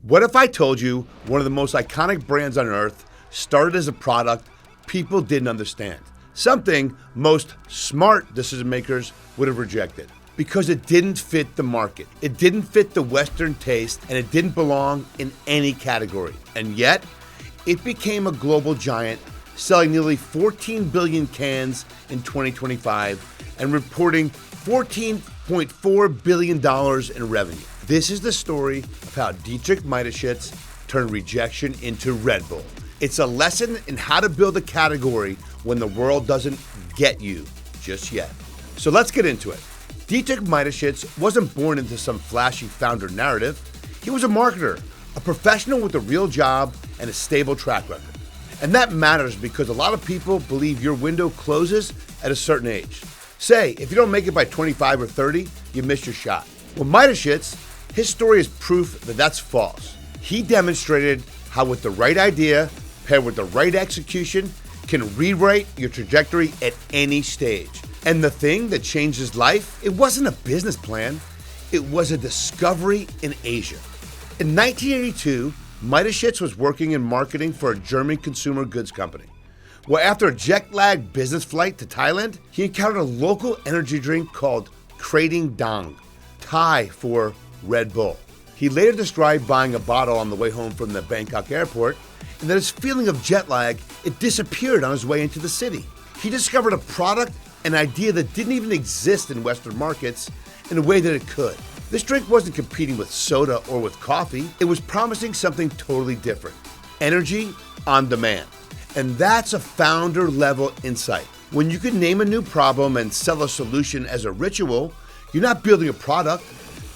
What if I told you one of the most iconic brands on earth started as a product people didn't understand? Something most smart decision makers would have rejected because it didn't fit the market. It didn't fit the Western taste, and it didn't belong in any category. And yet, it became a global giant, selling nearly 14 billion cans in 2025 and reporting $14.4 billion in revenue. This is the story of how Dietrich Mateschitz turned Rejection into Red Bull. It's a lesson in how to build a category when the world doesn't get you just yet. So let's get into it. Dietrich Mateschitz wasn't born into some flashy founder narrative. He was a marketer, a professional with a real job and a stable track record. And that matters because a lot of people believe your window closes at a certain age. Say, if you don't make it by 25 or 30, you missed your shot. Well, Mateschitz, his story is proof that that's false. He demonstrated how with the right idea, paired with the right execution, can rewrite your trajectory at any stage. And the thing that changed his life, it wasn't a business plan, it was a discovery in Asia. In 1982, Mateschitz was working in marketing for a German consumer goods company. Well, after a jet-lagged business flight to Thailand, he encountered a local energy drink called Krating Dang, Thai for Red Bull. He later described buying a bottle on the way home from the Bangkok airport, and that his feeling of jet lag, it disappeared on his way into the city. He discovered a product, an idea that didn't even exist in Western markets in a way that it could. This drink wasn't competing with soda or with coffee. It was promising something totally different. Energy on demand. And that's a founder-level insight. When you can name a new problem and sell a solution as a ritual, you're not building a product,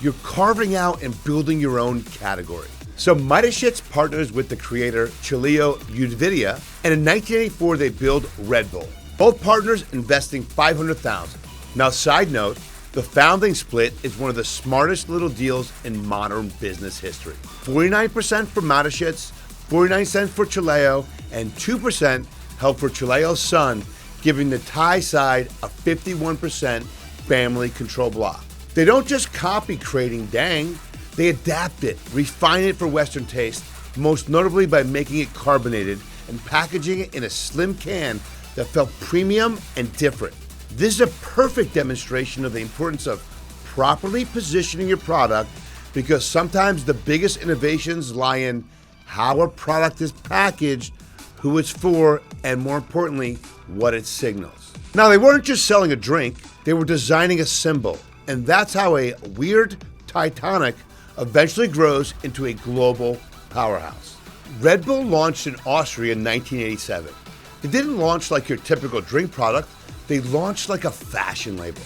you're carving out and building your own category. So Mateschitz partners with the creator Chilio Udvidya, and in 1984 they build Red Bull. Both partners investing $500,000. Now, side note, the founding split is one of the smartest little deals in modern business history. 49% for Mateschitz, 49 cents for Chilio, and 2% held for Chilio's son, giving the Thai side a 51% family control block. They don't just copy Krating Dang, they adapt it, refine it for Western taste, most notably by making it carbonated and packaging it in a slim can that felt premium and different. This is a perfect demonstration of the importance of properly positioning your product, because sometimes the biggest innovations lie in how a product is packaged, who it's for, and more importantly, what it signals. Now, they weren't just selling a drink, they were designing a symbol, and that's how a weird Titanic eventually grows into a global powerhouse. Red Bull launched in Austria in 1987. It didn't launch like your typical drink product, they launched like a fashion label.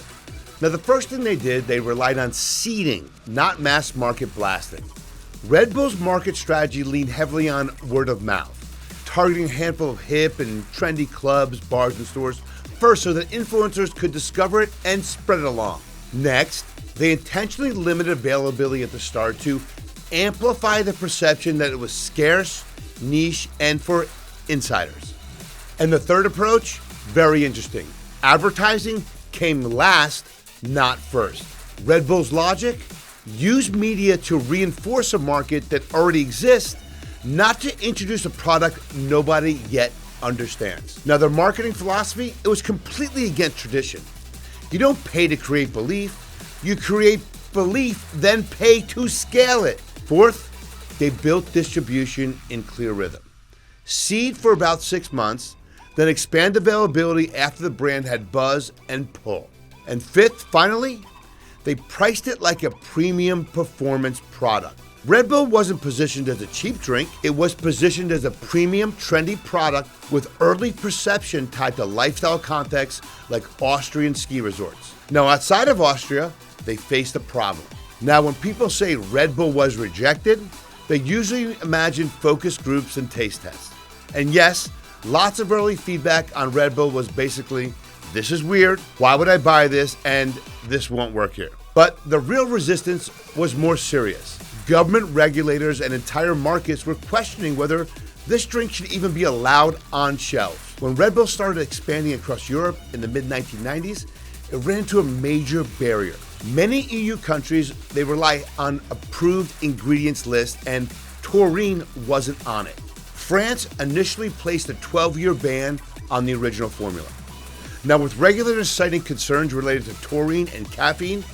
Now, the first thing they did, they relied on seeding, not mass market blasting. Red Bull's market strategy leaned heavily on word of mouth, targeting a handful of hip and trendy clubs, bars, and stores first so that influencers could discover it and spread it along. Next, they intentionally limited availability at the start to amplify the perception that it was scarce, niche, and for insiders. And the third approach, very interesting. Advertising came last, not first. Red Bull's logic? Use media to reinforce a market that already exists, not to introduce a product nobody yet understands. Now, their marketing philosophy, it was completely against tradition. You don't pay to create belief, you create belief, then pay to scale it. Fourth, they built distribution in clear rhythm. Seed for about 6 months, then expand availability after the brand had buzz and pull. And fifth, finally, they priced it like a premium performance product. Red Bull wasn't positioned as a cheap drink, it was positioned as a premium, trendy product with early perception tied to lifestyle contexts like Austrian ski resorts. Now, outside of Austria, they faced a problem. Now, when people say Red Bull was rejected, they usually imagine focus groups and taste tests. And yes, lots of early feedback on Red Bull was basically, this is weird, why would I buy this, and this won't work here. But the real resistance was more serious. Government regulators and entire markets were questioning whether this drink should even be allowed on shelves. When Red Bull started expanding across Europe in the mid-1990s, it ran into a major barrier. Many EU countries, they rely on approved ingredients list, and taurine wasn't on it. France initially placed a 12-year ban on the original formula. Now, with regulators citing concerns related to taurine and caffeine,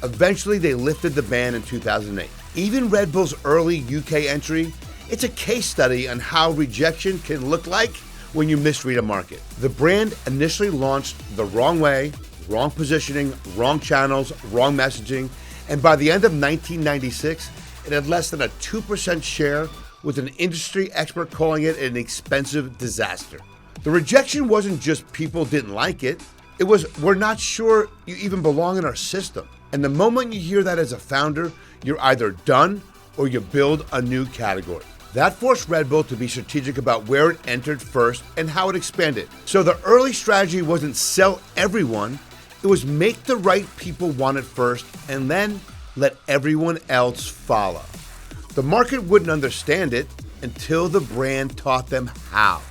eventually they lifted the ban in 2008. Even Red Bull's early UK entry, it's a case study on how rejection can look like when you misread a market. The brand initially launched the wrong way, wrong positioning, wrong channels, wrong messaging, and by the end of 1996, it had less than a 2% share, with an industry expert calling it an expensive disaster. The rejection wasn't just people didn't like it, it was we're not sure you even belong in our system. And the moment you hear that as a founder, you're either done or you build a new category. That forced Red Bull to be strategic about where it entered first and how it expanded. So the early strategy wasn't sell everyone, it was make the right people want it first and then let everyone else follow. The market wouldn't understand it until the brand taught them how.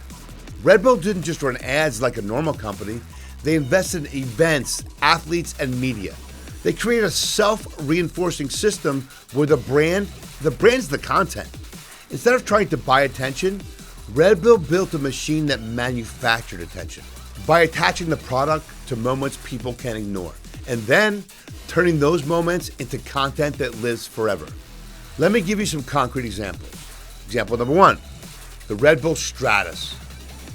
Red Bull didn't just run ads like a normal company, they invested in events, athletes, and media. They created a self-reinforcing system where the brand's the content. Instead of trying to buy attention, Red Bull built a machine that manufactured attention by attaching the product to moments people can't ignore, and then turning those moments into content that lives forever. Let me give you some concrete examples. Example number one, the Red Bull Stratus.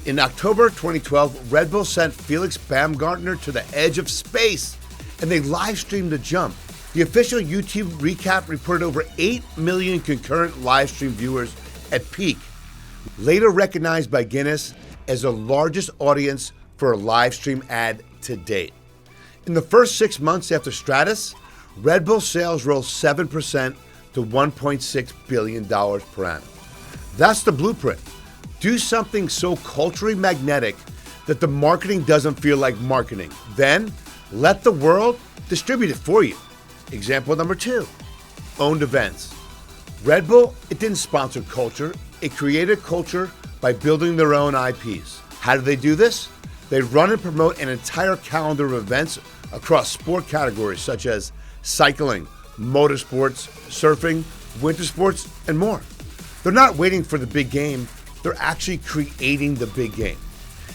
In October 2012, Red Bull sent Felix Baumgartner to the edge of space, and they live streamed the jump. The official YouTube recap reported over 8 million concurrent live stream viewers at peak, later recognized by Guinness as the largest audience for a live stream ad to date. In the first 6 months after Stratus, Red Bull sales rose 7% to $1.6 billion per annum. That's the blueprint. Do something so culturally magnetic that the marketing doesn't feel like marketing. Then let the world distribute it for you. Example number two, owned events. Red Bull, it didn't sponsor culture. It created culture by building their own IPs. How do they do this? They run and promote an entire calendar of events across sport categories such as cycling, motorsports, surfing, winter sports, and more. They're not waiting for the big game, they're actually creating the big game.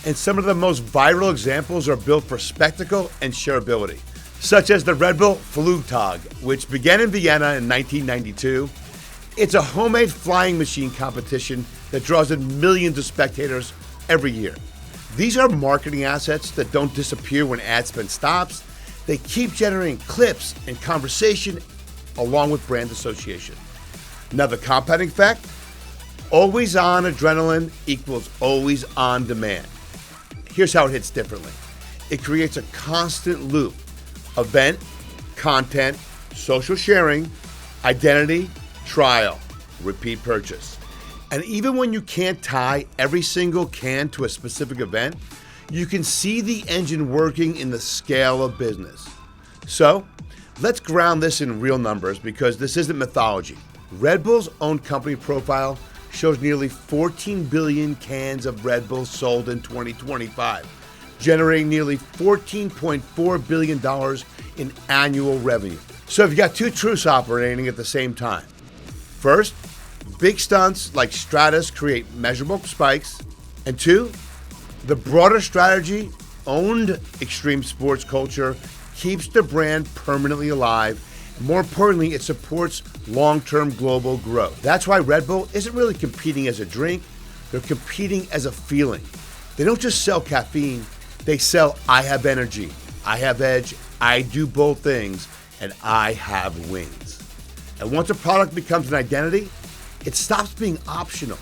And some of the most viral examples are built for spectacle and shareability, such as the Red Bull Flugtag, which began in Vienna in 1992. It's a homemade flying machine competition that draws in millions of spectators every year. These are marketing assets that don't disappear when ad spend stops. They keep generating clips and conversation along with brand association. Now the compounding effect, always on adrenaline equals always on demand. Here's how it hits differently. It creates a constant loop. Event, content, social sharing, identity, trial, repeat purchase. And even when you can't tie every single can to a specific event, you can see the engine working in the scale of business. So let's ground this in real numbers because this isn't mythology. Red Bull's own company profile shows nearly 14 billion cans of Red Bull sold in 2025, generating nearly $14.4 billion in annual revenue. So you've got two truths operating at the same time. First, big stunts like Stratus create measurable spikes. And two, the broader strategy, owned extreme sports culture, keeps the brand permanently alive. And more importantly, it supports long-term global growth. That's why Red Bull isn't really competing as a drink, they're competing as a feeling. They don't just sell caffeine, they sell I have energy, I have edge, I do both things, and I have wings. And once a product becomes an identity, it stops being optional.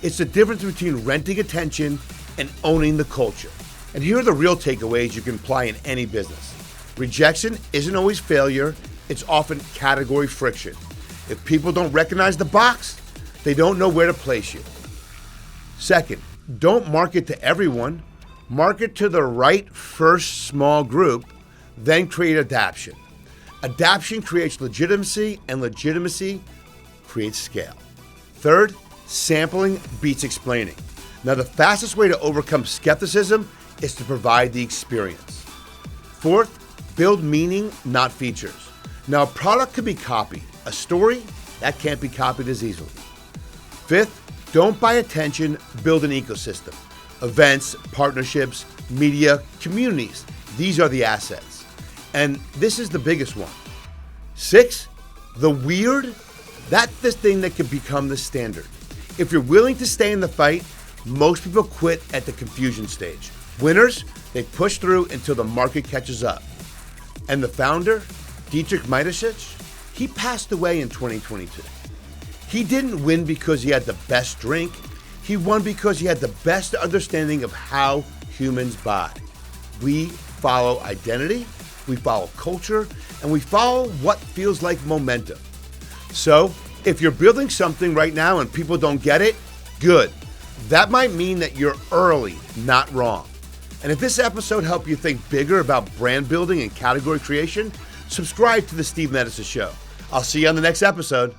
It's the difference between renting attention and owning the culture. And here are the real takeaways you can apply in any business. Rejection isn't always failure, it's often category friction. If people don't recognize the box, they don't know where to place you. Second, don't market to everyone. Market to the right first small group, then create adaption. Adaption creates legitimacy, and legitimacy creates scale. Third, sampling beats explaining. Now, the fastest way to overcome skepticism is to provide the experience. Fourth, Build meaning, not features. Now, a product can be copied. A story, that can't be copied as easily. Fifth, don't buy attention, build an ecosystem. Events, partnerships, media, communities. These are the assets. And this is the biggest one. Six, the weird, that's the thing that can become the standard. If you're willing to stay in the fight, most people quit at the confusion stage. Winners, they push through until the market catches up. And the founder, Dietrich Mateschitz, he passed away in 2022. He didn't win because he had the best drink. He won because he had the best understanding of how humans buy. We follow identity, we follow culture, and we follow what feels like momentum. So, if you're building something right now and people don't get it, good. That might mean that you're early, not wrong. And if this episode helped you think bigger about brand building and category creation, subscribe to the Steven Edisis Show. I'll see you on the next episode.